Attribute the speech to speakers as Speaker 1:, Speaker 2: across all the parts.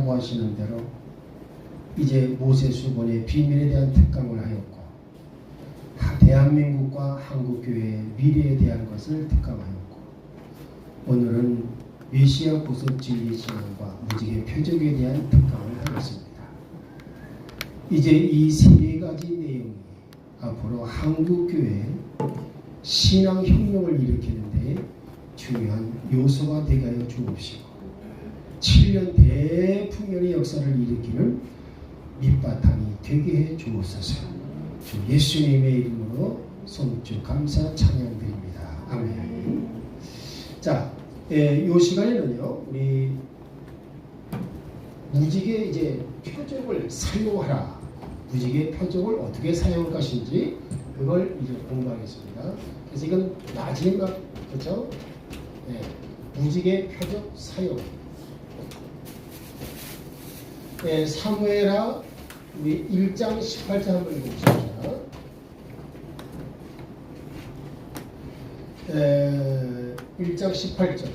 Speaker 1: 자부하시는 대로 이제 모세수본의 비밀에 대한 특강을 하였고 대한민국과 한국교회의 미래에 대한 것을 특강하였고 오늘은 메시아 구속 진리 신앙과 무지개 표적에 대한 특강을 하겠습니다. 이제 이 세 가지 내용이 앞으로 한국교회의 신앙혁명을 일으키는 데 중요한 요소가 되게 하여 주옵시고 7년 대풍년의 역사를 일으키는 밑바탕이 되게 해 주옵소서. 주 예수님의 이름으로 손주 감사 찬양드립니다. 아멘. 자, 이 시간에는요 우리 무지개 이제 표적을 사용하라. 무지개 표적을 어떻게 사용할 것인지 그걸 이제 공부하겠습니다. 그래서 이건 마지막 그렇죠? 네, 무지개 표적 사용. 네, 사무엘하 우리 1장 18절 한번 읽어보십시오. 1장 18절.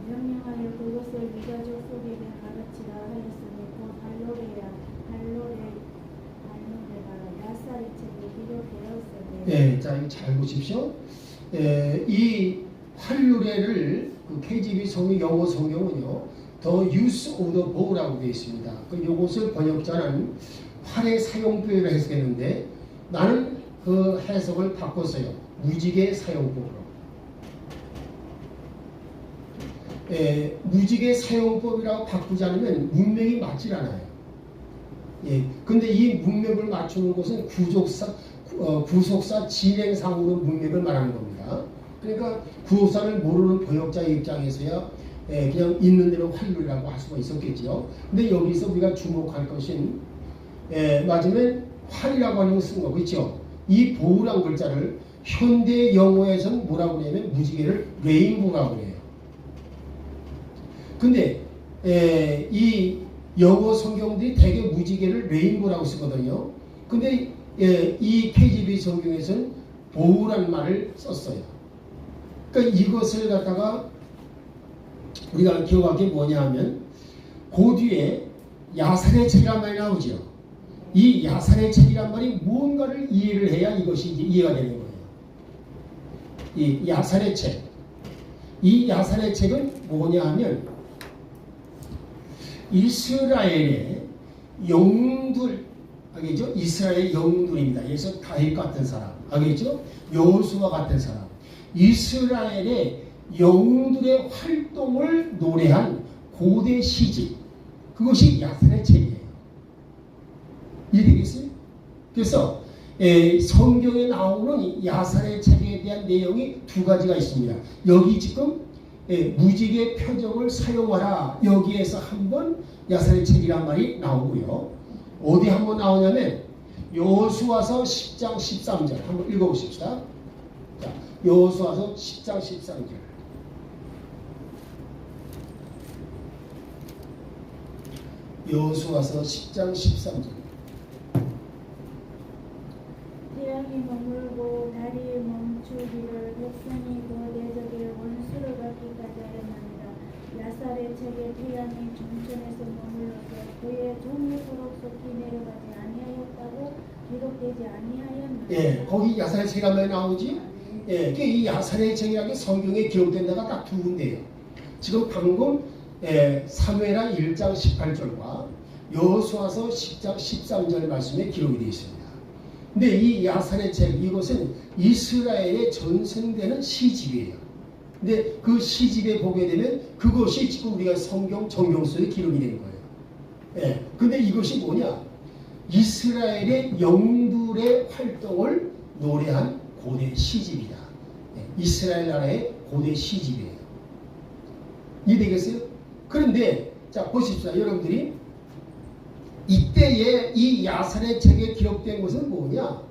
Speaker 2: 명령하여 그것을 네 가족 속에게 가르치라 하였으니 곧 발로레가 야사의 책에 기록되었으니.
Speaker 1: 네, 자 이거 잘 보십시오. 이 활유레를 그 KJV 성경 영어 성경은요, The Use of the Bow라고 되어 있습니다. 그 이것을 번역자는 활의 사용법이라 해석했는데 나는 그 해석을 바꿨어요. 무지개 사용법으로. 무지개 사용법이라고 바꾸지 않으면 문맥이 맞질 않아요. 근데 이 문맥을 맞추는 것은 구속사 진행상으로 문맥을 말하는 겁니다. 그러니까 구속사를 모르는 번역자의 입장에서야 그냥 있는 대로 활류라고 할 수가 있었겠죠. 근데 여기서 우리가 주목할 것은 맞으면 활이라고 하는 거 쓴 거 그렇죠. 이 보우란 글자를 현대 영어에서는 뭐라고 하냐면 무지개를 레인보우라고 해요. 근데 이 영어 성경들이 대개 무지개를 레인보우라고 쓰거든요. 근데 이 KJV 성경에서는 보우라는 말을 썼어요. 그러니까 이것을 갖다가 우리가 기억할 게 뭐냐 하면 그 뒤에 야살의 책이란 말이 나오죠. 이 야살의 책이란 말이 무언가를 이해를 해야 이것이 이제 이해가 되는 거예요. 이 야살의 책. 이 야살의 책은 뭐냐 하면 이스라엘의 영웅들, 알겠죠? 이스라엘의 영웅들입니다. 그래서 다윗 같은 사람, 알겠죠? 여호수아 같은 사람. 이스라엘의 영웅들의 활동을 노래한 고대 시집. 그것이 야살의 책이에요. 이해되겠어요? 그래서 성경에 나오는 야살의 책에 대한 내용이 두 가지가 있습니다. 여기 지금 무지개 표적을 사용하라. 여기에서 한번 야살의 책이란 말이 나오고요. 어디 한번 나오냐면 여호수아서 10장 13절 한번 읽어보십시다. 자, 여호수아서 10장 13절. 여호수아서 10장 13절.
Speaker 2: 태양이 머물고 달이 멈추기를 백성이 그 대적의 원수를 받기까지 하였나이다. 야살의 책에 태양이 중천에서 머물러서 그의 종일토록 속히 내려가지 아니하였다고 기록되지 아니하였나이다.
Speaker 1: 거기 야살의 책이란 말이 나오지? 이 야살의 책이라는 게 성경에 기록된 데가 딱 두 군데예요. 지금 방금 사무엘하 1장 18절과 여호수아서 10장 13절 말씀에 기록이 되어 있습니다. 근데 이 야살의 책, 이것은 이스라엘의 전승되는 시집이에요. 근데 그 시집에 보게 되면 그것이 지금 우리가 성경 정경 속에 기록이 되는 거예요. 근데 이것이 뭐냐? 이스라엘의 영웅들의 활동을 노래한 고대 시집이다. 이스라엘 나라의 고대 시집이에요. 이해되겠어요? 그런데 자 보십시오. 여러분들이 이때에 이 야살의 책에 기록된 것은 뭐냐?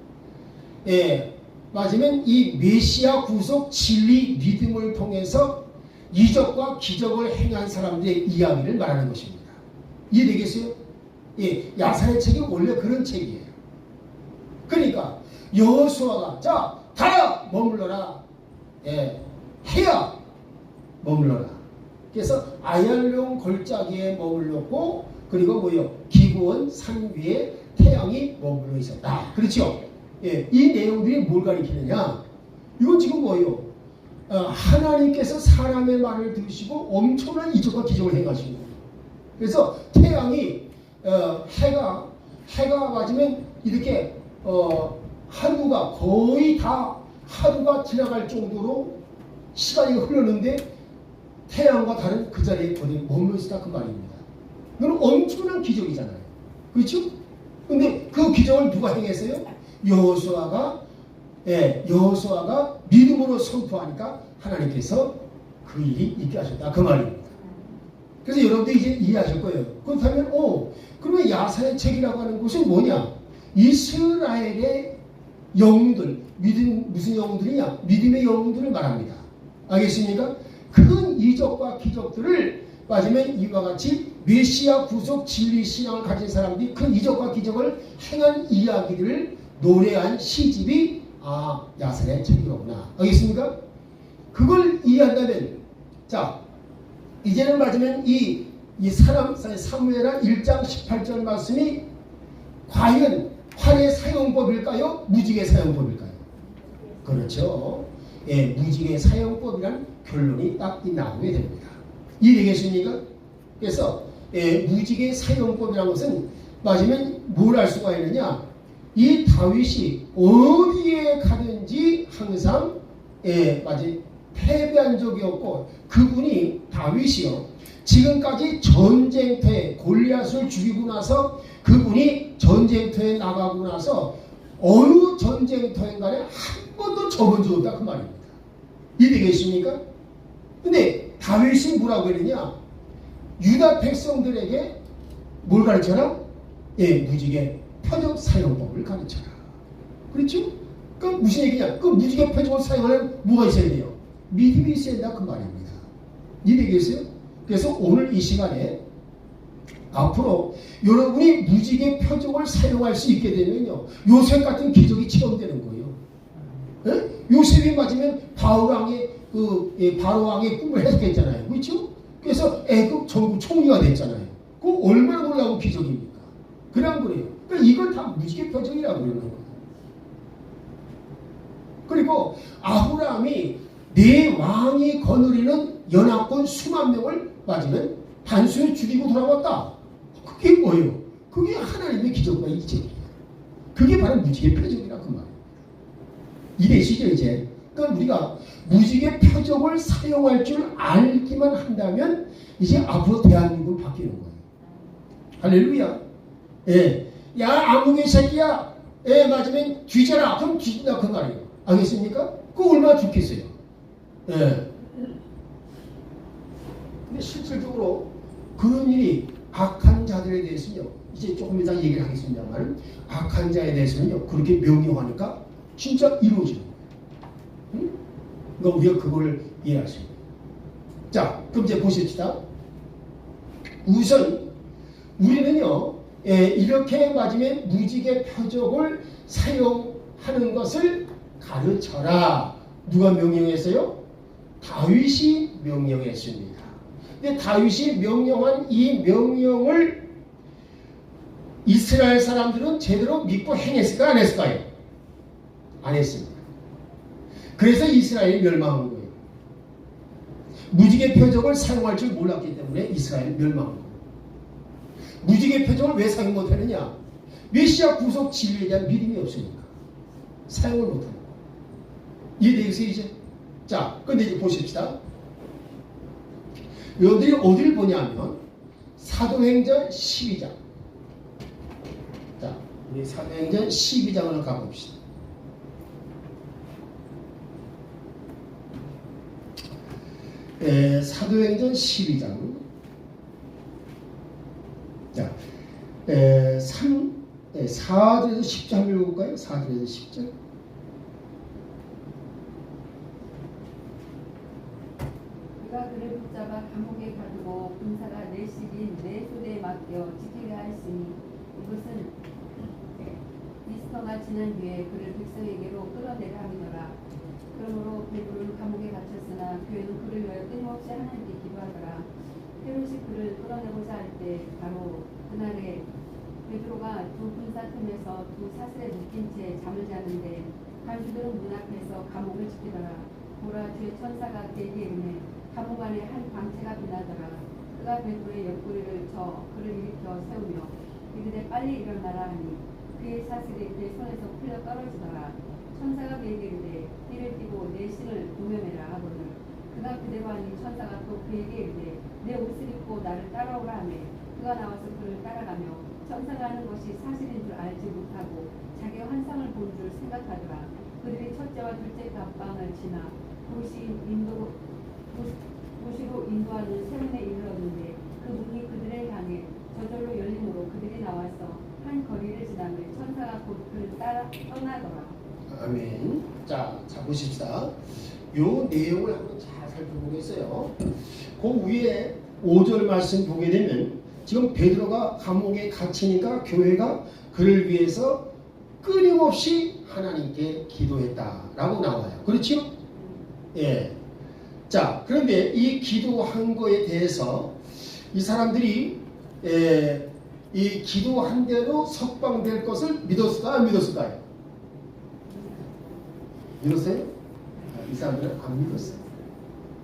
Speaker 1: 맞으면 이 메시아 구속 진리 믿음을 통해서 이적과 기적을 행한 사람들의 이야기를 말하는 것입니다. 이해되겠어요? 야살의 책이 원래 그런 책이에요. 그러니까 여호수아가 자 다 머물러라. 예, 해야 머물러라. 그래서 아얄룡 골짜기에 머물렀고 그리고 뭐요? 기브온 산 위에 태양이 머물러 있었다. 그렇죠? 예, 이 내용들이 뭘 가리키느냐? 이건 지금 뭐예요? 하나님께서 사람의 말을 들으시고 엄청난 이적과 기적을 행하신 거예요. 그래서 태양이 해가 맞으면 이렇게 하루가 거의 다 하루가 지나갈 정도로 시간이 흐르는데 태양과 다른 그 자리에 거의 머물러 있었다 그 말입니다. 이건 엄청난 기적이잖아요. 그렇죠? 근데 그 기적을 누가 행했어요? 여호수아가 믿음으로 선포하니까 하나님께서 그 일이 있게 하셨다 그 말입니다. 그래서 여러분들 이제 이해하실 거예요. 그렇다면 그러면 야사의 책이라고 하는 것은 뭐냐? 이스라엘의 영웅들, 무슨 영웅들이냐? 믿음의 영웅들을 말합니다. 알겠습니까? 큰 이적과 기적들을 빠지면 이와 같이 메시아 구속 진리 신앙을 가진 사람들이 큰 이적과 기적을 행한 이야기들을 노래한 시집이 야사의 책이로구나. 알겠습니까? 그걸 이해한다면 자 이제는 맞으면 이 사무엘하 1장 18절 말씀이 과연 활의 사용법일까요? 무직의 사용법일까요? 그렇죠. 예, 무직의 사용법이란 결론이 딱 나오게 됩니다. 이해되겠습니까? 그래서 무직의 사용법이라는 것은 맞으면 뭘 알 수가 있느냐? 이 다윗이 어디에 가든지 항상 맞이 패배한 적이 없고 그분이 다윗이요 지금까지 전쟁터에 골리앗을 죽이고 나서 그분이 전쟁터에 나가고 나서 어느 전쟁터에 간에 한 번도 접은 적 없다 그 말입니다. 이해되겠습니까? 근데 다윗이 뭐라고 했느냐? 유다 백성들에게 뭘 가르쳐라? 무직의 표적 사용법을 가르쳐라. 그렇죠? 그 무슨 얘기냐? 그 무직의 표적을 사용하는 뭐가 있어야 돼요? 믿음이 있어야 된다 그 말입니다. 이해되겠어요? 그래서 오늘 이 시간에 앞으로 여러분이 무직의 표적을 사용할 수 있게 되면요 요셉 같은 기적이 체험되는 거예요. 에? 요셉이 맞으면 바로왕의 꿈을 해석했잖아요. 그렇죠? 그래서 애국 정부 총리가 됐잖아요. 그 얼마나 놀라운 기적입니까? 그냥 그래요. 그러니까 이걸 다 무직의 표적이라고 그러는 거예요. 그리고 아브라함이 네 왕이 거느리는 연합군 수만 명을 맞으면 단순히 죽이고 돌아왔다. 그게 뭐예요? 그게 하나님의 기적과 이적이에요. 그게 바로 무직의 표적이라 그 말이에요. 이해되시죠 이제? 그러니까 우리가 무직의 표적을 사용할 줄 알기만 한다면 이제 앞으로 대한민국은 바뀌는 거예요. 할렐루야. 야 아무개 새끼야. 맞으면 뒤져라. 그럼 뒤진다 그 말이에요. 알겠습니까? 그거 얼마나 좋겠어요. 근데 실질적으로 그런 일이 악한 자들에 대해서는요 이제 조금 이따 얘기를 하겠습니다만 악한 자에 대해서는요 그렇게 명령하니까 진짜 이루어지는 거예요. 응? 그러니까 우리가 그걸 이해할 수 있는 거예요. 자 그럼 이제 보십시다. 우선 우리는요 이렇게 맞으면 무직의 표적을 사용하는 것을 가르쳐라. 누가 명령했어요? 다윗이 명령했습니다. 근데 다윗이 명령한 이 명령을 이스라엘 사람들은 제대로 믿고 행했을까 안 했을까요? 안 했습니다. 그래서 이스라엘이 멸망한 거예요. 무직의 표적을 사용할 줄 몰랐기 때문에 이스라엘이 멸망한 거예요. 무직의 표적을 왜 사용 못하느냐? 메시아 구속 진리에 대한 믿음이 없으니까 사용을 못하는 거예요. 이해되겠어요 이제? 자, 근데 이제 보십시다. 여러분들이 어디를 보냐면 사도행전 12장. 자, 우리 사도행전 12장을 가봅시다. 사도행전 12장. 자, 4절에서 10절 한번 읽어볼까요? 4절에서 10절.
Speaker 3: 그가 그를 붙잡아 감옥에 가두고 군사가 내실인 네 소대에 맡겨 지키게 하였으니 이것은 미스파 전투가 지난 뒤에 그를 백성에게로 끌어내려 함이더라. 그러므로 베드로는 감옥에 갇혔으나 교회는 그를 위하여 끊임없이 하나님께 기도하더라. 헤롯이 그를 끌어내고자 할 때 바로 그날에 베드로가 두 군사 틈에서 두 사슬에 묶인 채 잠을 자는데 간수들은 문 앞에서 감옥을 지키더라. 보라 주의 천사가 그에게 이르매 감옥 안에 한 광채가 빛나더라. 그가 베드로의 옆구리를 쳐 그를 일으켜 세우며 이르되 빨리 일어나라 하니 그의 사슬이 그의 손에서 풀려 떨어지더라. 천사가 그에게 이르되 띠를 띠고 내 신을 동여매라 하거늘 그가 그대로 하니 천사가 또 그에게 이르되 내 옷을 입고 나를 따라오라 하매 그가 나와서 그를 따라가며 천사가 하는 것이 사실인 줄 알지 못하고 자기가 환상을 본 줄 생각하더라. 그들이 첫째와 둘째 갑방을 지나 도시로 인도하는 세문에 이르렀는데 그 문이 그들을 향해 저절로 열리므로 그들이 나와서 한 거리를 지나며 천사가 곧 그를 따라 떠나더라.
Speaker 1: 아멘. 자 보십시다. 요 내용을 한번 잘 살펴보겠어요. 그 위에 5절 말씀 보게 되면 지금 베드로가 감옥에 갇히니까 교회가 그를 위해서 끊임없이 하나님께 기도했다라고 나와요. 그렇죠? 예. 자, 그런데 이 기도한 거에 대해서 이 사람들이 이 기도한 대로 석방될 것을 믿었을까요? 안 믿었을까요? 믿었어요? 이 사람들은 안 믿었어요.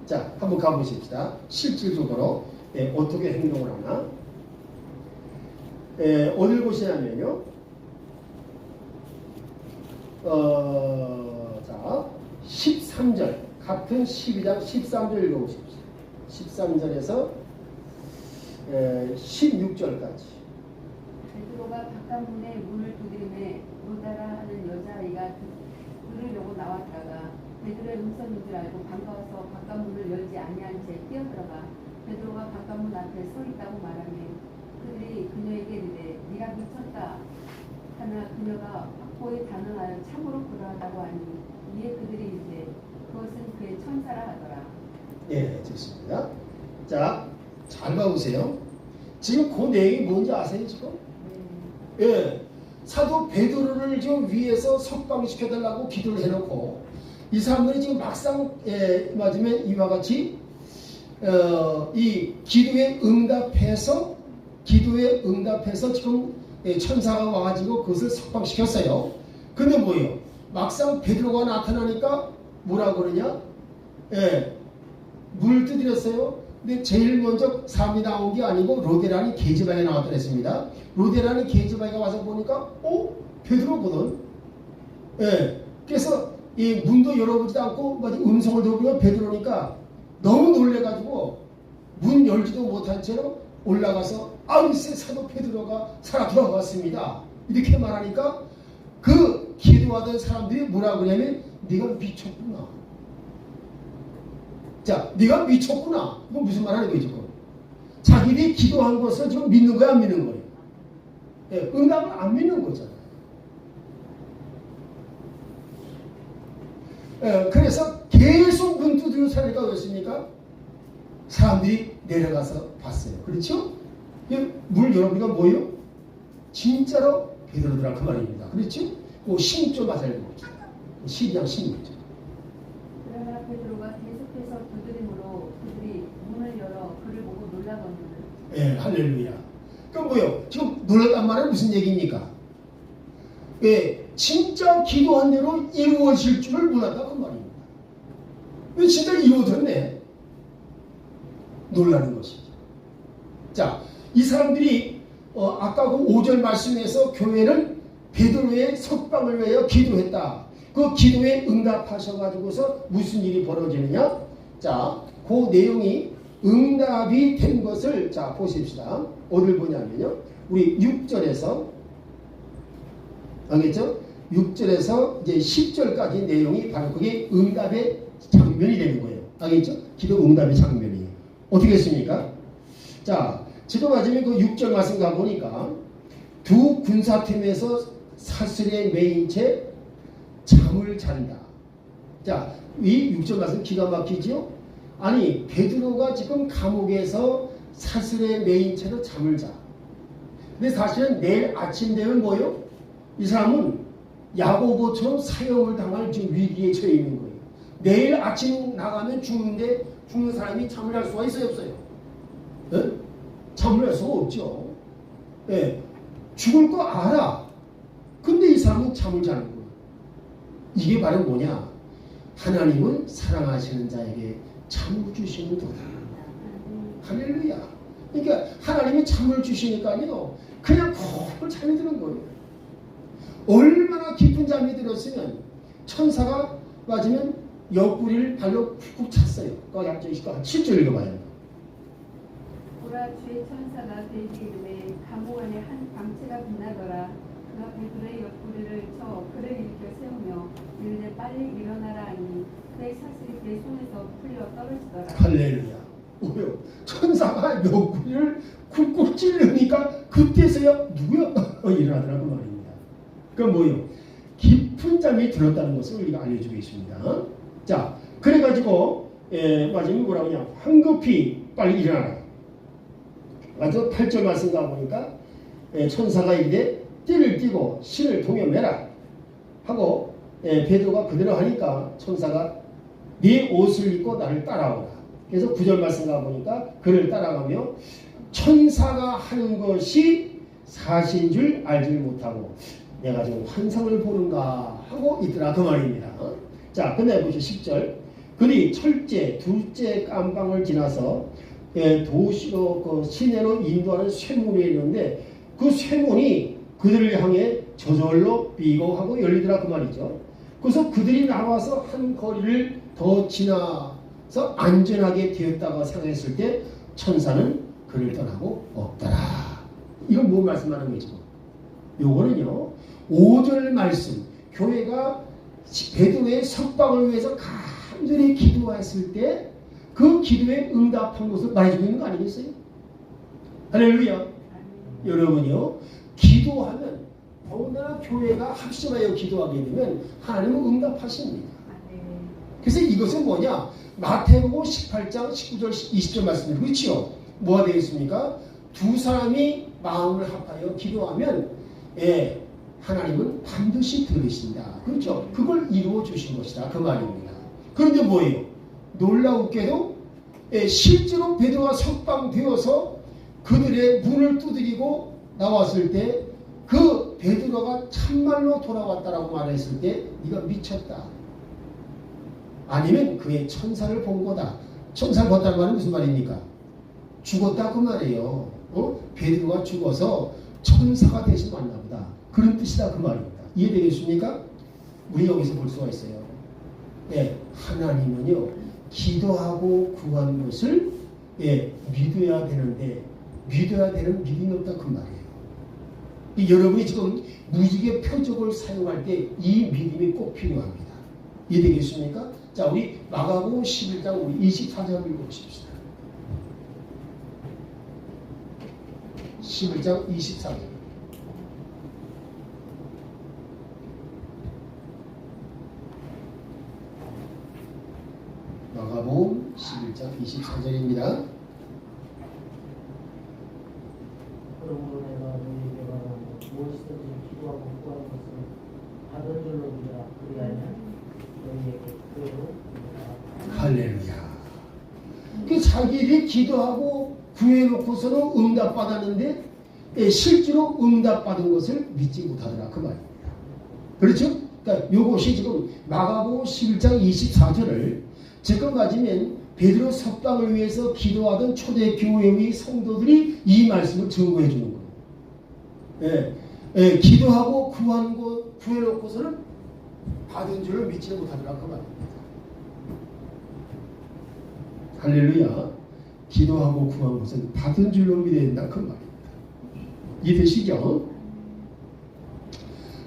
Speaker 1: 자, 한번 가보십시다. 실질적으로 어떻게 행동을 하나? 어딜 보시냐면요. 자, 13절 같은 12장 13절 읽어보십시오. 13절에서 16절까지.
Speaker 3: 베드로가 바깥문에 문을 두드리매 로다라 하는 여자아이가 들으려고 나왔다가 베드로의 음성인 줄 알고 반가워서 바깥문을 열지 아니한 채 뛰어들어가 베드로가 바깥문 앞에 서 있다고 말하며 그들이 그녀에게 이르되 네가 미쳤다 하나 그녀가 확고히 단언하여 참으로 그러하다고 하니 이에 그들이 이르되 그것은 그의 천사라 하더라.
Speaker 1: 예, 좋습니다. 자, 잘 봐보세요. 지금 그 내용이 뭔지 아세요, 지금? 예, 사도 베드로를 지금 위에서 석방시켜달라고 기도를 해놓고 이 사람들이 지금 막상 맞으면 이와 같이 이 기도에 응답해서 지금 천사가 와가지고 그것을 석방시켰어요. 근데 뭐예요? 막상 베드로가 나타나니까 뭐라 그러냐? 문을 두드렸어요. 근데 제일 먼저 사람이 나온 게 아니고 로데라는 계집아이가 나왔다 그랬습니다. 로데라는 계집아이가 와서 보니까 베드로거든. 그래서 이 문도 열어보지도 않고 음성을 들어보면 베드로니까 너무 놀래가지고 문 열지도 못한 채로 올라가서 글쎄 사도 베드로가 살아 돌아왔습니다. 이렇게 말하니까 그 기도하던 사람들이 뭐라 그러냐면 네가 미쳤구나. 자, 네가 미쳤구나. 이거 무슨 말 하는 거예요 지금? 자기들이 기도한 것을 지금 믿는 거야 안 믿는 거예요? 응답을 안 믿는 거잖아요. 그래서 계속 눈 두드리고 살니까 어떻습니까? 사람들이 내려가서 봤어요. 그렇죠? 물 열어보니까 뭐예요? 진짜로 베드로더라 그 말입니다. 그렇죠? 그 16절 맞아요. 12장 16절.
Speaker 3: 그러나 베드로가 계속해서 두드림으로 그들이 문을 열어 그를 보고 놀라거늘.
Speaker 1: 할렐루야. 그럼 뭐예요? 지금 놀랐단 말은 무슨 얘기입니까? 진짜 기도한 대로 이루어질 줄을 몰랐다 그 말입니다. 진짜 이루어졌네. 놀라는 것이죠. 자, 이 사람들이 아까 그 5절 말씀에서 교회는 베드로의 석방을 위하여 기도했다. 그 기도에 응답하셔가지고서 무슨 일이 벌어지느냐? 자, 그 내용이 응답이 된 것을 자 보십시다. 어딜 보냐면요. 우리 6절에서 알겠죠? 6절에서 이제 10절까지 내용이 바로 그게 응답의 장면이 되는 거예요. 알겠죠? 기도 응답의 장면이. 어떻게 했습니까? 자, 지금 맞으면 그 6절 말씀 가보니까 두 군사팀에서 사슬에 매인 채 잠을 잔다. 자, 이 6절 말씀 기가 막히죠? 아니, 베드로가 지금 감옥에서 사슬에 매인 채로 잠을 자. 근데 사실은 내일 아침 되면 뭐요? 이 사람은 야고보처럼 사형을 당할 지금 위기에 처해 있는 거예요. 내일 아침 나가면 죽는데 죽는 사람이 잠을 잘 수가 있어요, 없어요? 예? 잠을 잘 수가 없죠. 예. 죽을 거 알아. 근데 이 사람은 잠을 자는 거예요. 이게 바로 뭐냐? 하나님은 사랑하시는 자에게 잠을 주시는 도다. 할렐루야. 그러니까 하나님이 잠을 주시니까요, 그냥 콕 잠이 드는 거예요. 얼마나 깊은 잠이 들었으면 천사가 맞으면 옆구리를 발로 쿡쿡 찼어요. 갑자기 7절 읽어봐요.
Speaker 3: 보라 주의 천사가 돼지 이름에 감옥 안에 한 광채가 빛나더라. 그가 베드로의 옆구리를 쳐 그를 일으켜 세우며 이르되 빨리 일어나라 하니 그의 사슬이 그의 손에서 풀려 떨어지더라.
Speaker 1: 할렐루야. 왜요? 천사가 옆구리를 쿡쿡 찌르니까 그때서야 누구야? 일어나더라고 말입니다. 그건 뭐예요? 깊은 잠이 들었다는 것을 우리가 알려주고 있습니다. 자, 그래가지고 마지막에 뭐라고 하냐? 황급히 빨리 일어나라. 맞아? 8절 말씀 가보니까 천사가 이르되 띠를 띠고 신을 동여매라 하고 베드로가 그대로 하니까 천사가 네 옷을 입고 나를 따라오라. 그래서 9절 말씀 가보니까 그를 따라가며 천사가 하는 것이 사실인 줄 알지를 못하고 내가 지금 환상을 보는가 하고 있더라 그 말입니다. 자, 끝내 보시죠. 10절. 그리 철제 둘째 깜방을 지나서 도시로 그 시내로 인도하는 쇠문에 있는데 그 쇠문이 그들을 향해 저절로 비고하고 열리더라 그 말이죠. 그래서 그들이 나와서 한 거리를 더 지나서 안전하게 되었다고 생각했을 때 천사는 그를 떠나고 없더라. 이건 뭐 말씀하는 거죠? 요거는요 5절 말씀, 교회가 베드로의 석방을 위해서 간절히 기도했을 때 그 기도에 응답한 것을 말해주고 있는 거 아니겠어요? 할렐루야. 여러분요, 기도하면 더군다나 교회가 합심하여 기도하게 되면 하나님은 응답하십니다. 그래서 이것은 뭐냐? 마태복음 18장 19절 20절 말씀이 그렇지요. 뭐가 되겠습니까? 두 사람이 마음을 합하여 기도하면 하나님은 반드시 들으신다. 그렇죠? 그걸 이루어 주신 것이다. 그 말입니다. 그런데 뭐예요? 놀라웠게도 실제로 베드로가 석방되어서 그들의 문을 두드리고 나왔을 때 그 베드로가 참말로 돌아왔다라고 말했을 때 네가 미쳤다. 아니면 그의 천사를 본 거다. 천사를 봤다는 말은 무슨 말입니까? 죽었다 그 말이에요. 베드로가 죽어서 천사가 대신 왔나 보다. 그런 뜻이다 그 말입니다. 이해되겠습니까? 우리 여기서 볼 수가 있어요. 하나님은요 기도하고 구한 것을 믿어야 되는데 믿어야 되는 믿음이 없다 그 말이에요. 여러분이 지금 무지개 표적을 사용할 때 이 믿음이 꼭 필요합니다. 이해되겠습니까? 자, 우리 마가복음 11장 우리 24절 읽어보십시다. 11장 24절. 마가복음 11장 24절입니다.
Speaker 4: 그러므로 내가 너희에게 말하노 무엇이든지 기도하고 구하는 것은 받은 줄로 믿으라. 그리하면 너희에게 그대로 믿으라.
Speaker 1: 할렐루야. 그 자기들이 기도하고 구해놓고서는 응답받았는데 실제로 응답받은 것을 믿지 못하더라 그 말입니다. 그렇죠? 그러니까 이것이 지금 마가복음 11장 24절을 지금까지는 베드로 석방을 위해서 기도하던 초대 교회의 성도들이 이 말씀을 증거해 주는 거예요. 기도하고 구한 것 구해놓고서는 받은 줄을 믿지 못하더라 그 말입니다. 할렐루야. 기도하고 구한 것은 받은 줄로 믿어야 된다 그 말입니다. 이해되시죠?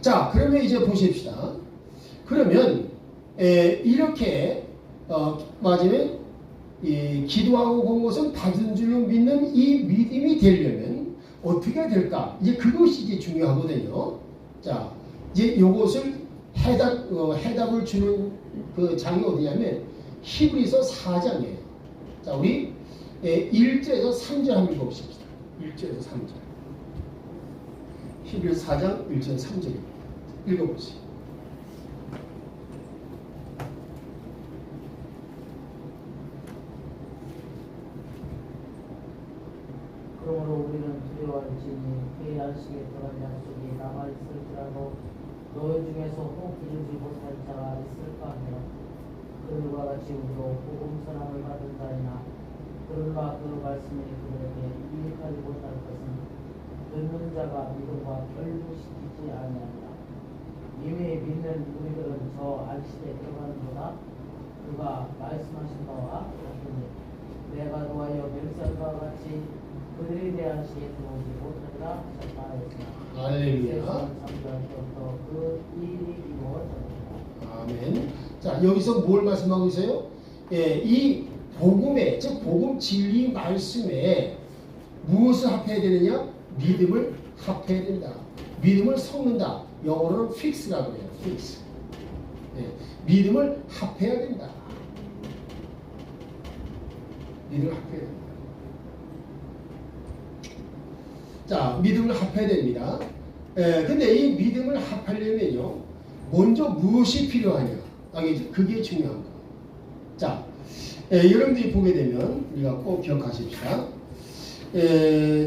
Speaker 1: 자, 그러면 이제 보십시다. 그러면 이렇게 마지막에 기도하고 본 것은 받은 줄로 믿는 이 믿음이 되려면 어떻게 될까? 이제 그것이 이제 중요하거든요. 자, 이제 이것을 해답을 주는 그 장이 어디냐면 히브리서 4장이에요. 자, 우리 1절에서 3절 한번 읽어보십시다. 1절에서 3절. 히브리서 4장 1절 3절입니다. 읽어보세요.
Speaker 4: 안식에 들어간 약속이 남아있을지라도 너희 중에서 혹 이루지 못할 자가 있을까 하며 그들과 같이 우리도 복음 선함을 받은 자이나 그들과 그 말씀이 그들에게 유익하지 못할 것은 듣는 자가 믿음과 결부시키지 아니하니라. 이미 믿는 우리들은 저 안식에 들어가는보다 그가 말씀하신 바와 같으니 내가 노하여 멸살과 같이 그들이 내 안식에 들어오지 못하리라 하셨다 하였으나
Speaker 1: 할렐루야.
Speaker 4: 잠잠 때부터 그 일이 이루어졌다.
Speaker 1: 아멘. 자, 여기서 뭘 말씀하고 있어요? 예, 이 복음에, 즉 복음 진리 말씀에 무엇을 합해야 되느냐? 믿음을 합해야 된다. 믿음을 섞는다. 영어로는 fix라고 해요. fix. 예, 믿음을 합해야 된다. 믿음을 합해야 된다. 자, 믿음을 합해야 됩니다. 근데 이 믿음을 합하려면요, 먼저 무엇이 필요하냐? 그게 중요한 거예요. 자, 여러분들이 보게 되면 우리가 꼭 기억하십시다.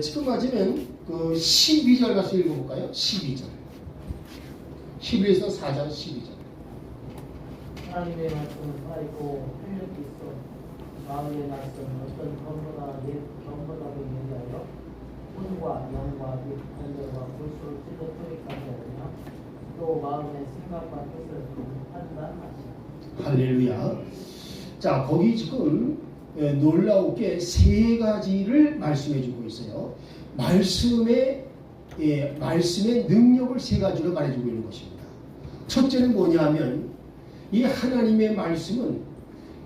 Speaker 1: 지금 맞으면 그 12절 가서 읽어볼까요? 12절. 11에서 4장 12절.
Speaker 4: 하나님의 말씀은 살아있고 활력이 있어 마음의 말씀은 어떤 검보다 예리하여 혼과 영과 및 관절과 골수를 찔러 쪼개까지 하느냐 또 마음의 생각과 뜻을 판단하시라.
Speaker 1: 할렐루야. 자, 거기 지금 놀라우게 세 가지를 말씀해 주고 있어요. 말씀의 능력을 세 가지로 말해주고 있는 것입니다. 첫째는 뭐냐면 이 하나님의 말씀은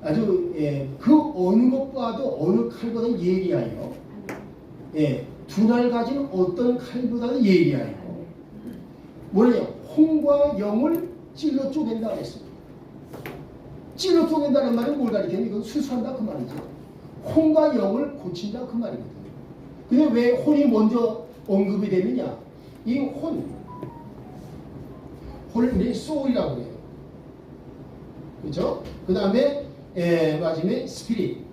Speaker 1: 아주 그 어느 것과도 어느 칼보다 예리하여 두날 가진 어떤 칼보다도 예리하여 뭐냐 혼과 영을 찔러 쪼갠다 그랬습니다. 찔러 쪼갠다는 말은 뭘 가리켜요? 이건 수수한다 그 말이죠. 혼과 영을 고친다 그 말이거든요. 근데 왜 혼이 먼저 언급이 되느냐? 이 혼을 우리 소울이라고 해요. 그렇죠? 그 다음에 마지막에 스피릿.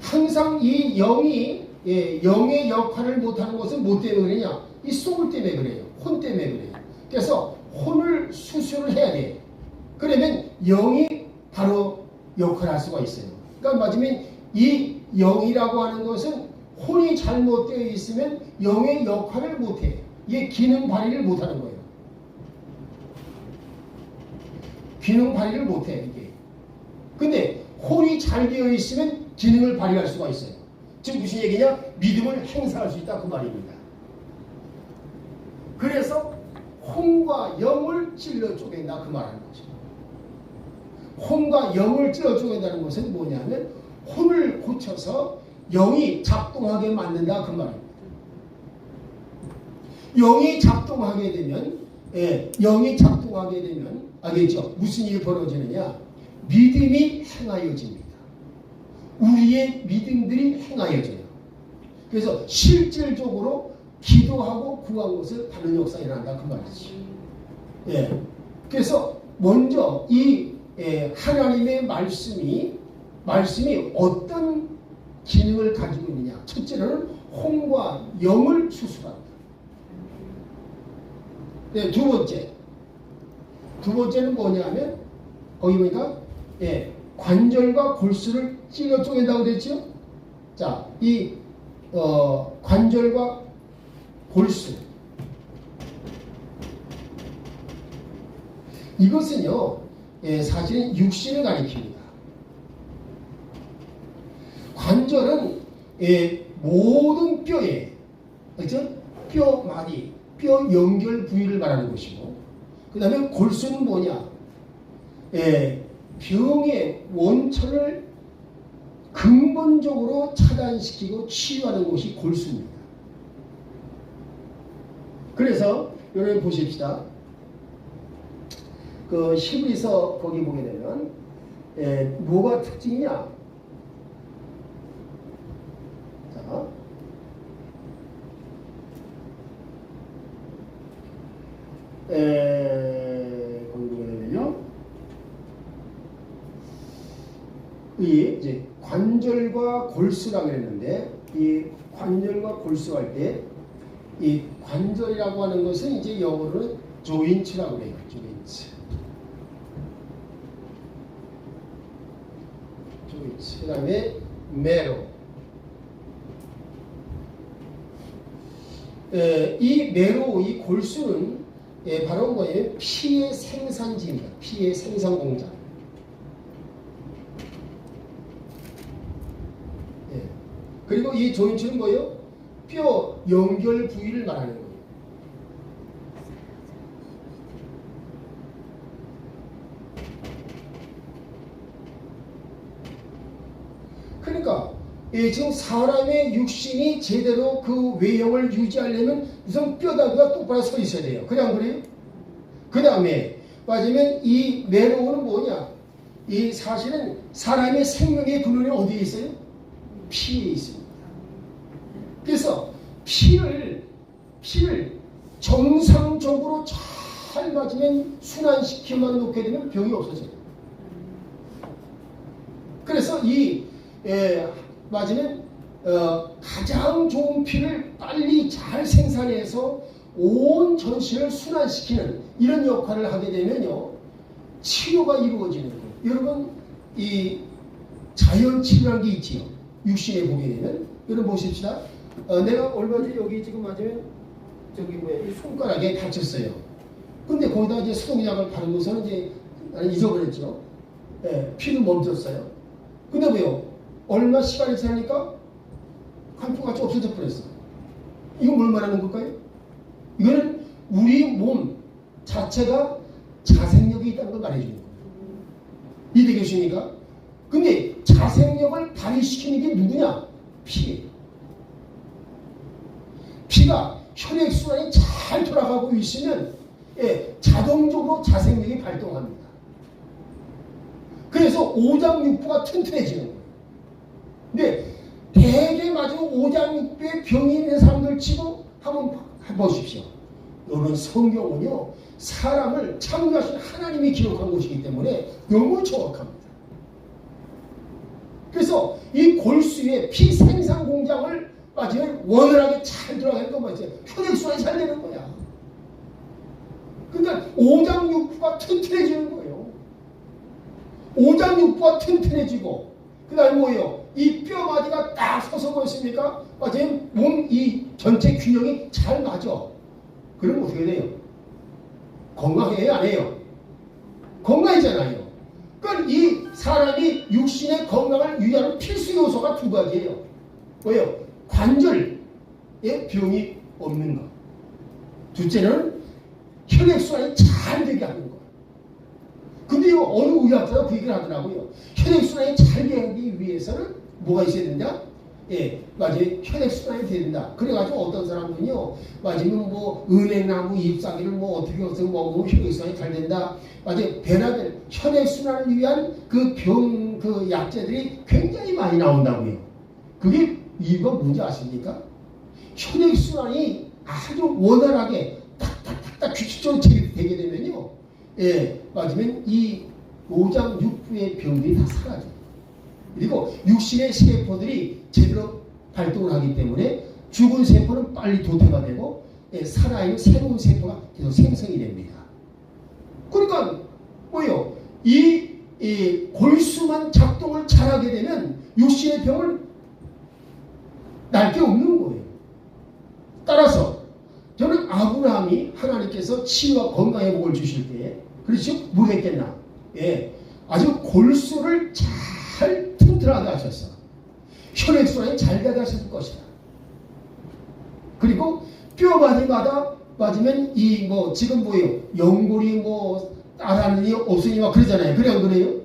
Speaker 1: 항상 이 영이 영의 역할을 못하는 것은 뭐 때문에 그러냐? 이 소울 때문에 그래요. 혼 때문에 그래요. 그래서 혼을 수술을 해야 돼. 그러면 영이 바로 역할을 할 수가 있어요. 그러니까 마지막에 이 영이라고 하는 것은 혼이 잘못되어 있으면 영의 역할을 못해. 이게 기능 발휘를 못하는 거예요. 기능 발휘를 못해 이게. 근데 혼이 잘 되어 있으면 기능을 발휘할 수가 있어요. 지금 무슨 얘기냐? 믿음을 행사할 수 있다 그 말입니다. 그래서 혼과 영을 찔러 쪼갠다 그 말하는 거죠. 혼과 영을 찔러 쪼갠다는 것은 뭐냐면 혼을 고쳐서 영이 작동하게 만든다 그 말입니다. 영이 작동하게 되면 알겠죠? 무슨 일이 벌어지느냐? 믿음이 행하여집니다. 우리의 믿음들이 행하여져요. 그래서 실질적으로 기도하고 구한 것을 받는 역사가 일어난다 그 말이지. 그래서 먼저 이 하나님의 말씀이 어떤 기능을 가지고 있느냐? 첫째로는 혼과 영을 수술한다. 두 번째는 뭐냐면 거기 보니까 관절과 골수를 찔러 쪼갠다고 그랬죠? 자, 이 관절과 골수 이것은요 사실은 육신을 가리킵니다. 관절은 모든 뼈에 그렇죠? 뼈 마디, 뼈 연결 부위를 말하는 것이고 그 다음에 골수는 뭐냐? 병의 원천을 근본적으로 차단시키고 치유하는 것이 골수입니다. 그래서 여러분 보십시다. 그 히브리서 거기 보게 되면 뭐가 특징이냐? 자, 거기 보게 되면요, 이 이제 관절과 골수라고 했는데 이 관절과 골수 할 때 이 관절이라고 하는 것은 이제 영어로는 조인츠라고 해요. 조인츠. 그 다음에 매로. 이 매로, 이 골수는 바로 뭐예요? 피의 생산지입니다. 피의 생산 공장. 그리고 이 조인츠는 뭐예요? 뼈 연결 부위를 말하는 거예요. 그러니까 지금 사람의 육신이 제대로 그 외형을 유지하려면 우선 뼈다귀가 똑바로 서 있어야 돼요. 그래 안 그래요? 그 다음에 맞으면 이 매로우는 뭐냐? 이 사실은 사람의 생명의 근원이 어디에 있어요? 피에 있습니다. 그래서 피를 정상적으로 잘 맞으면 순환시켜만 놓게 되면 병이 없어져요. 그래서 이 맞으면 가장 좋은 피를 빨리 잘 생산해서 온 전신을 순환시키는 이런 역할을 하게 되면요, 치료가 이루어지는 거예요. 여러분, 이 자연치료라는 게 있지요. 육신에 보게 되면. 여러분 보십시다. 내가 얼마 전에 여기 지금 맞으면 저기 뭐야, 이 손가락에 다쳤어요. 근데 거기다 이제 수동약을 바르고서는 이제 나는 잊어버렸죠. 피도 멈췄어요. 근데 왜요? 얼마 시간이 지나니까 한쪽같이 없어져 버렸어. 이건 뭘 말하는 걸까요? 이거는 우리 몸 자체가 자생력이 있다는 걸 말해주는 거예요. 이해되겠습니까? 근데 자생력을 발휘시키는 게 누구냐? 피예요. 피가 혈액순환이 잘 돌아가고 있으면 자동적으로 자생력이 발동합니다. 그래서 오장육부가 튼튼해지는 거예요. 근데 대개 맞으면 오장육부에 병이 있는 사람들 치고 한번 해보십시오. 이런 성경은요, 사람을 창조하신 하나님이 기록한 것이기 때문에 너무 정확합니다. 그래서 이 골수의 피 생산 공장을 맞으면 원활하게 잘 들어가는 거 맞아요. 혈액순환이 잘 되는 거야. 그러니까 오장육부가 튼튼해지는 거예요. 오장육부가 튼튼해지고, 그 다음에 뭐예요? 이 뼈마디가 딱 서서 보였습니까? 맞아요. 몸 이 전체 균형이 잘 맞아. 그럼 어떻게 돼요? 건강해요? 안 해요? 건강이잖아요. 그러니까 이 사람이 육신의 건강을 유지하는 필수 요소가 두 가지예요. 뭐예요? 관절에 병이 없는 것. 둘째는 혈액순환이 잘 되게 하는 것. 근데 어느 의학자가 그 얘기를 하더라고요. 혈액순환이 잘 되기 위해서는 뭐가 있어야 된다? 맞아요. 혈액순환이 돼야 된다. 그래가지고 어떤 사람은요, 맞으면 뭐 은행나무 잎사귀를 뭐 어떻게 먹으면 혈액순환이 잘 된다. 맞아요. 변화된 혈액순환을 위한 그 그 약재들이 굉장히 많이 나온다고요. 그게 이거 뭔지 아십니까? 혈액순환이 아주 원활하게 탁탁탁탁 규칙적으로 되게 되면요, 맞으면 이 오장육부의 병들이 다 사라져요. 그리고 육신의 세포들이 제대로 발동을 하기 때문에 죽은 세포는 빨리 도태가 되고 살아있는 새로운 세포가 계속 생성이 됩니다. 그러니까 뭐예요? 이 골수만 작동을 잘하게 되면 육신의 병을 날 게 없는 거예요. 따라서 저는 아브라함이 하나님께서 치유와 건강의 복을 주실 때에 그렇죠? 뭐겠겠나? 아주 골수를 잘 튼튼하게 하셨어. 혈액순환이 잘 되게 하셨을 것이다. 그리고 뼈마디마다 맞으면 이 뭐 지금 뭐예요? 연골이 뭐 따라하는 게 없으니 막 그러잖아요. 그래 안 그래요?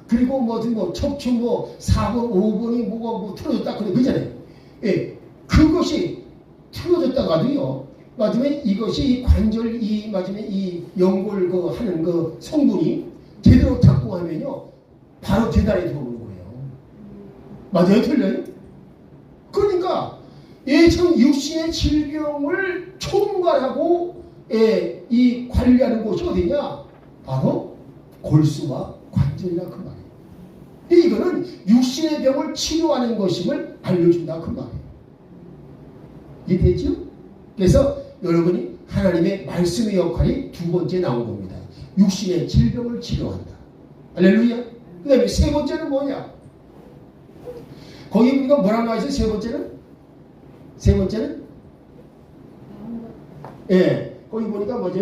Speaker 1: 그리고 뭐 척추 뭐 4번 5번이 뭐가 뭐 틀어졌다 그러잖아요. 그것이 틀어졌다가도요, 맞으면 이것이 관절 맞으면 이 연골 그 하는 그 성분이 제대로 작동하면요, 바로 재단에 들어오는 거예요. 맞아요? 틀려요? 그러니까 지금 육신의 질병을 총괄하고 이 관리하는 곳이 어디냐? 바로 골수와 관절이라 그 말이에요. 이거는 육신의 병을 치료하는 것임을 알려준다 그 말이에요. 이해되죠? 그래서 여러분이 하나님의 말씀의 역할이 두 번째 나온 겁니다. 육신의 질병을 치료한다. 할렐루야. 그 다음에 세 번째는 뭐냐? 거기 보니까 뭐라고 나와있어요? 세 번째는? 세 번째는? 예, 거기 보니까 뭐죠?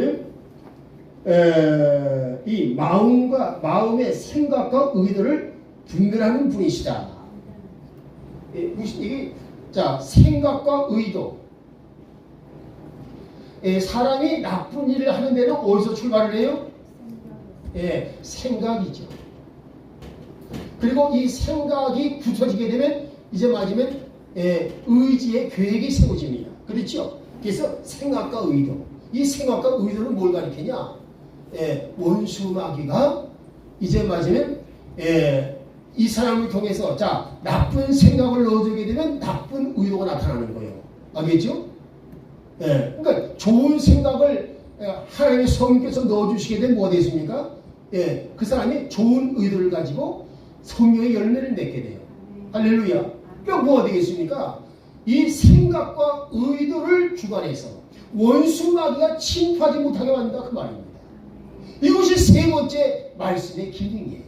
Speaker 1: 이 마음의 생각과 의도를 분별하는 분이시다. 예, 무슨 이게 자 생각과 의도. 예, 사람이 나쁜 일을 하는 데는 어디서 출발을 해요? 예, 생각이죠. 그리고 이 생각이 굳혀지게 되면 이제 맞으면 의지의 계획이 세워집니다. 그렇죠? 그래서 생각과 의도. 이 생각과 의도는 뭘 가리키냐? 원수마귀가 이제 맞으면 이 사람을 통해서 자 나쁜 생각을 넣어주게 되면 나쁜 의도가 나타나는 거예요. 알겠죠? 그러니까 좋은 생각을 하나님의 성령께서 넣어주시게 되면 뭐가 되겠습니까? 그 사람이 좋은 의도를 가지고 성령의 열매를 맺게 돼요. 할렐루야. 그럼 뭐가 되겠습니까? 이 생각과 의도를 주관해서 원수마귀가 침투하지 못하게 만든다 그 말입니다. 이것이 세 번째 말씀의 기능이에요.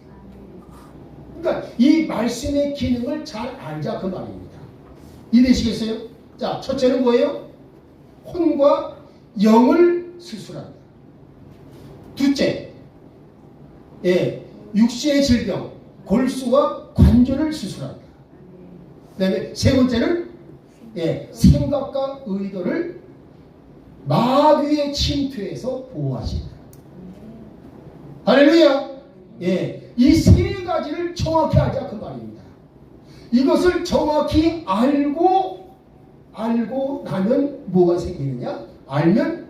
Speaker 1: 그러니까 이 말씀의 기능을 잘 알자 그 말입니다. 이해되시겠어요? 자, 첫째는 뭐예요? 혼과 영을 수술한다. 둘째, 육신의 질병, 골수와 관절을 수술한다. 그 다음에 세 번째는 생각과 의도를 마귀의 침투에서 보호하신다. 할렐루야. 이 세 가지를 정확히 알자 그 말입니다. 이것을 정확히 알고 나면 뭐가 생기느냐? 알면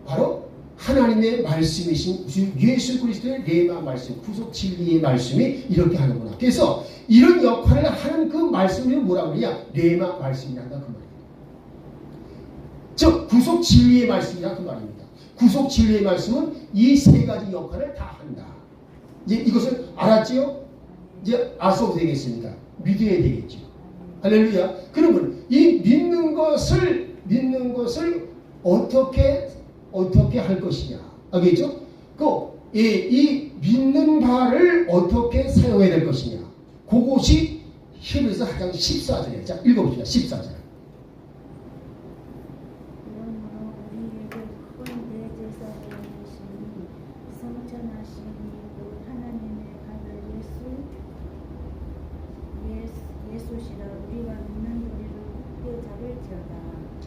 Speaker 1: 바로 하나님의 말씀이신 예수 그리스도의 레마 말씀, 구속 진리의 말씀이 이렇게 하는구나. 그래서 이런 역할을 하는 그 말씀이 뭐라고 그러냐? 레마 말씀이란다 그 말이에요. 즉 구속 진리의 말씀이라 그 말입니다. 구속 진리의 말씀은 이 세 가지 역할을 다 한다. 이제 이것을 알았지요? 이제 알아서 되겠습니까? 믿어야 되겠죠. 할렐루야. 그러면 이 믿는 것을 어떻게 할 것이냐? 알겠죠? 이 믿는 바를 어떻게 사용해야 될 것이냐? 그것이 히브리서 4장 14절이에요. 자, 읽어봅시다. 14절.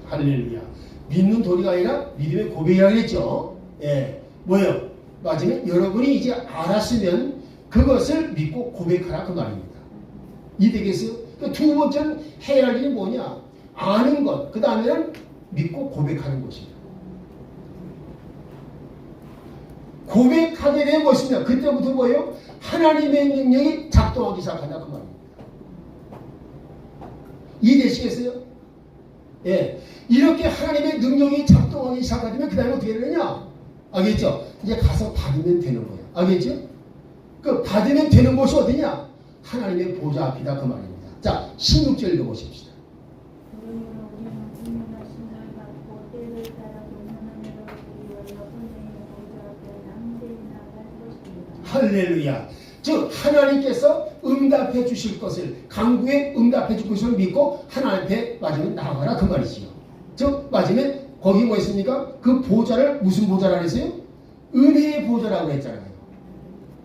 Speaker 1: 할렐루야. 믿는 도리가 아니라 믿음의 고백이라고 했죠. 뭐예요? 맞으면 여러분이 이제 알았으면 그것을 믿고 고백하라 그 말입니다. 이해되겠어요? 두 번째는 해야 할 일이 뭐냐? 아는 것. 그 다음에는 믿고 고백하는 것입니다. 고백하게 되면 무엇입니까? 그때부터 뭐예요? 하나님의 능력이 작동하기 시작한다 그 말입니다. 이해되시겠어요? 이렇게 하나님의 능력이 작동하기 시작하면 그 다음에 어떻게 되느냐? 알겠죠? 이제 가서 받으면 되는 거예요. 알겠죠? 그 받으면 되는 곳이 어디냐? 하나님의 보좌 앞이다 그 말입니다. 자, 16절 읽어보십시다. 할렐루야. 즉 하나님께서 응답해 주실 것을 강구에 응답해 줄 것을 믿고 하나님 앞에 맞으면 나가라 그 말이지요. 즉 맞으면 거기 뭐 있습니까? 그 보좌를 무슨 보좌라고 했어요? 은혜의 보좌라고 했잖아요.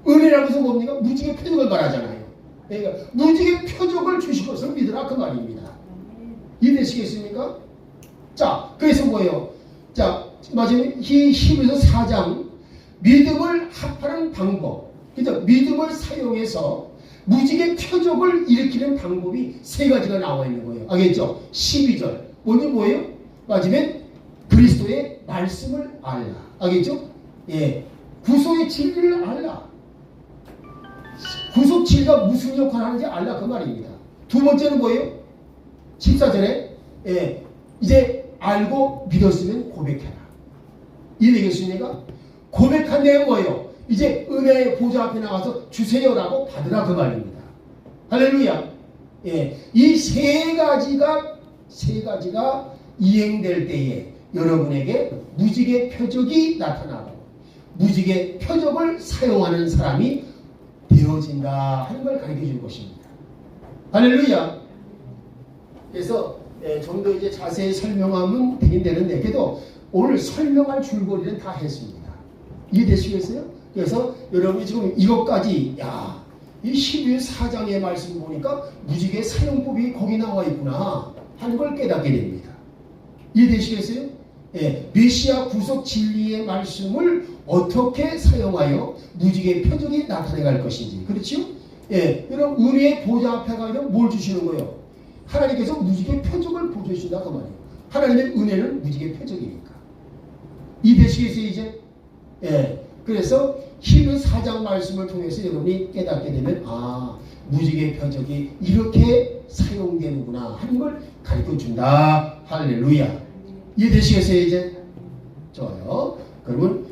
Speaker 1: 은혜라고 해서 뭡니까? 무지개 표적을 말하잖아요. 그러니까 무지개 표적을 주실 것을 믿으라 그 말입니다. 이해되시겠습니까? 자, 그래서 뭐예요? 자, 맞으면 이 히브리서 4장 믿음을 합하는 방법. 그래서 믿음을 사용해서 무지개 표적을 일으키는 방법이 세 가지가 나와 있는 거예요. 알겠죠? 12절. 먼저 뭐예요? 맞으면 그리스도의 말씀을 알라. 알겠죠? 구속의 진리를 알라. 구속 진리가 무슨 역할을 하는지 알라 그 말입니다. 두 번째는 뭐예요? 14절에 이제 알고 믿었으면 고백해라. 이해되겠습니까? 고백한 데는 뭐예요? 이제 은혜의 보좌 앞에 나가서 주세요라고 받으라 그 말입니다. 할렐루야. 이 세 가지가 세 가지가 이행될 때에 여러분에게 무지개 표적이 나타나고 무지개 표적을 사용하는 사람이 되어진다 하는 걸 가르쳐 줄 것입니다. 할렐루야. 그래서 좀 더 이제 자세히 설명하면 되긴 되는데 그래도 오늘 설명할 줄거리는 다 했습니다. 이해되시겠어요? 그래서 여러분이 지금 이것까지 이 12사장의 말씀 보니까 무지개 사용법이 거기 나와 있구나 하는 걸 깨닫게 됩니다. 이해되시겠어요? 메시아 구속 진리의 말씀을 어떻게 사용하여 무지개 표적이 나타나갈 것인지. 그렇죠? 여러분 은혜의 보좌 앞에 가면 뭘 주시는 거예요? 하나님께서 무지개 표적을 보여주신다 그 말이에요. 하나님의 은혜는 무지개 표적이니까. 이해되시겠어요 이제? 그래서 히브리 4장 말씀을 통해서 여러분이 깨닫게 되면 무지개 표적이 이렇게 사용되는구나 하는 걸 가르쳐준다. 할렐루야. 이해되시겠어요 이제? 좋아요. 그러면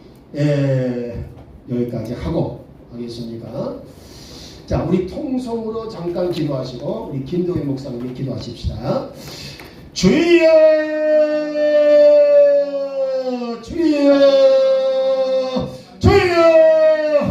Speaker 1: 여기까지 하고 하겠습니까? 자, 우리 통성으로 잠깐 기도하시고 우리 김동희 목사님이 기도하십시다. 주여 주여 주여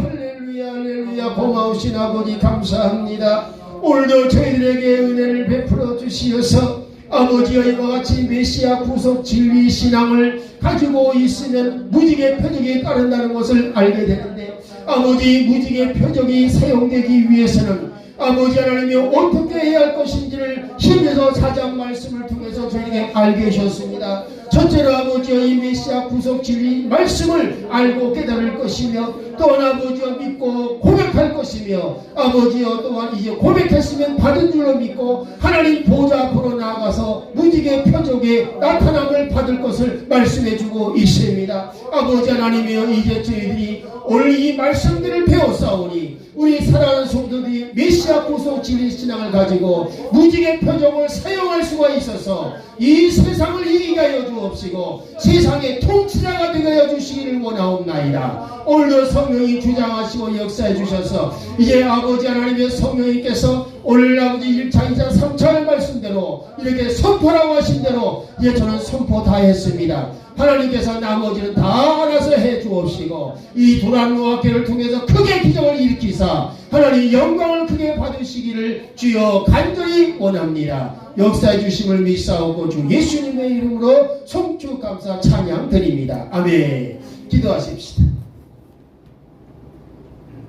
Speaker 1: 할렐루야 할렐루야. 고마우신 아버지 감사합니다. 오늘도 저희들에게 은혜를 베풀어 주시어서 아버지여 이와 같이 메시아 구속 진리 신앙을 가지고 있으면 무지개 표적이 따른다는 것을 알게 되는데 아버지 무지개 표적이 사용되기 위해서는 아버지 하나님이 어떻게 해야 할 것인지를 히브리서 4장 말씀을 통해서 저에게 알게 하셨습니다. 첫째로 아버지여 이 메시아 구속 진리 말씀을 알고 깨달을 것이며 또한 아버지여 믿고 고백할 것이며 아버지여 또한 이제 고백했으면 받은 줄로 믿고 하나님 보좌 앞으로 나아가서 무지개 표적의 나타남을 받을 것을 말씀해주고 있습니다. 아버지 하나님이여 이제 저희들이 오늘 이 말씀들을 배웠사오니 우리 사랑하는 성도들이 메시아 구속 진리 신앙을 가지고 무지개 표적을 사용할 수가 있어서 이 세상을 이기게 하여 주옵시고 세상의 통치자가 되게 하여 주시기를 원하옵나이다. 오늘도 성령이 주장하시고 역사해 주셔서 이제 아버지 하나님의 성령님께서 오늘 아버지 1차 2차 3차의 말씀대로 이렇게 선포라고 하신 대로 이제 저는 선포 다 했습니다. 하나님께서 나머지는 다 알아서 해 주옵시고 이 도란노학교를 통해서 크게 기적을 일으키사 하나님 영광을 크게 받으시기를 주여 간절히 원합니다. 역사해 주심을 믿사오고 주 예수님의 이름으로 송축 감사 찬양 드립니다. 아멘. 기도하십시다.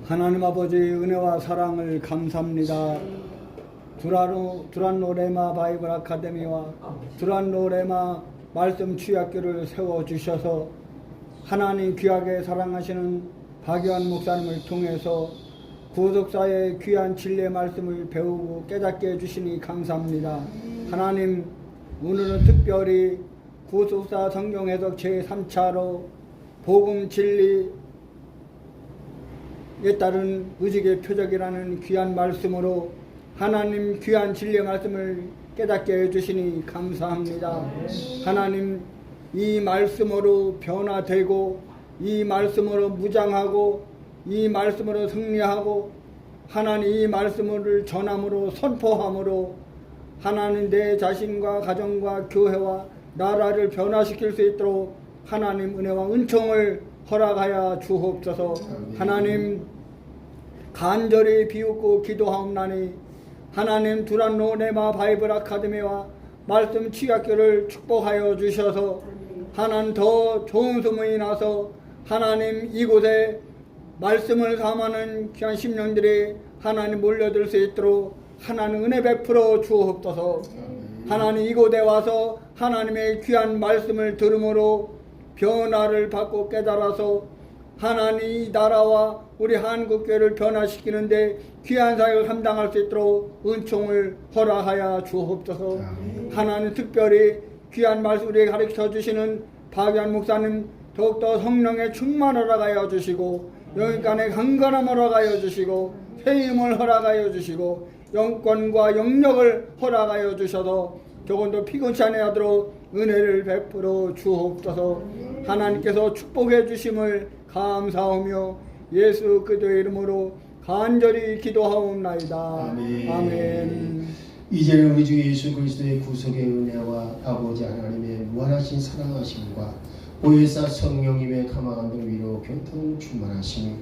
Speaker 5: 하나님 아버지 은혜와 사랑을 감사합니다. 두란노레마 바이블 아카데미와 두란노레마 말씀 취학교를 세워주셔서 하나님 귀하게 사랑하시는 박유한 목사님을 통해서 구속사의 귀한 진리의 말씀을 배우고 깨닫게 해주시니 감사합니다. 하나님 오늘은 특별히 구속사 성경 해석 제3차로 복음 진리에 따른 무지개 표적이라는 귀한 말씀으로 하나님 귀한 진리의 말씀을 깨닫게 해주시니 감사합니다. 하나님 이 말씀으로 변화되고 이 말씀으로 무장하고 이 말씀으로 승리하고 하나님 이 말씀을 전함으로 선포함으로 하나님 내 자신과 가정과 교회와 나라를 변화시킬 수 있도록 하나님 은혜와 은총을 허락하여 주옵소서. 하나님 간절히 비웃고 기도하옵나니 하나님 두란노레마 바이블 아카데미와 말씀 취학교를 축복하여 주셔서 하나님 더 좋은 소문이 나서 하나님 이곳에 말씀을 감하는 귀한 심령들이 하나님 몰려들 수 있도록 하나님 은혜 베풀어 주옵소서. 하나님 이곳에 와서 하나님의 귀한 말씀을 들음으로 변화를 받고 깨달아서 하나님 이 나라와 우리 한국교회를 변화시키는데 귀한 사역을 감당할 수 있도록 은총을 허락하여 주옵소서. 하나님 특별히 귀한 말씀 우리에게 가르쳐 주시는 박유한 목사님 더욱더 성령의 충만을 허락하여 주시고 영육간의 강건함을 허락하여 주시고 세임을 허락하여 주시고 영권과 영력을 허락하여 주셔서 조금도 피곤치 아니하도록 은혜를 베풀어 주옵소서. 하나님께서 축복해 주심을 감사하며 예수 그리스도의 이름으로 간절히 기도하옵나이다. 아멘.
Speaker 1: 이제는 우리 주 예수 그리스도의 구속의 은혜와 아버지 하나님의 무한하신 사랑하심과 보혜사 성령님의 감화감동 위로 교통 충만하시니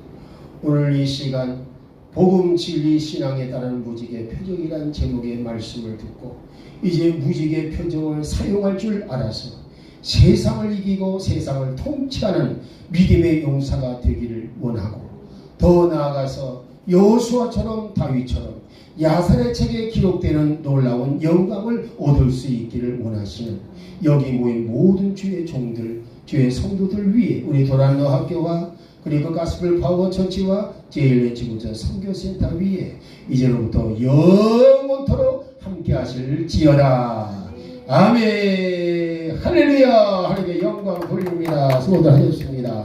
Speaker 1: 오늘 이 시간 복음 진리 신앙에 따른 무직의 표적이란 제목의 말씀을 듣고 이제 무직의 표적을 사용할 줄 알아서 세상을 이기고 세상을 통치하는 믿음의 용사가 되기를 원하고 더 나아가서 여호수아처럼 다윗처럼 야살의 책에 기록되는 놀라운 영광을 얻을 수 있기를 원하시는 여기 모인 모든 주의 종들, 주의 성도들 위해 우리 도란노 학교와 그리고 가스펠 파워 처치와 제일레지구전 선교센터 위에 이제로부터 영원토록 함께 하실지어다. 아멘. 할렐루야. 하나님께 영광 돌립니다. 수고들 하셨습니다.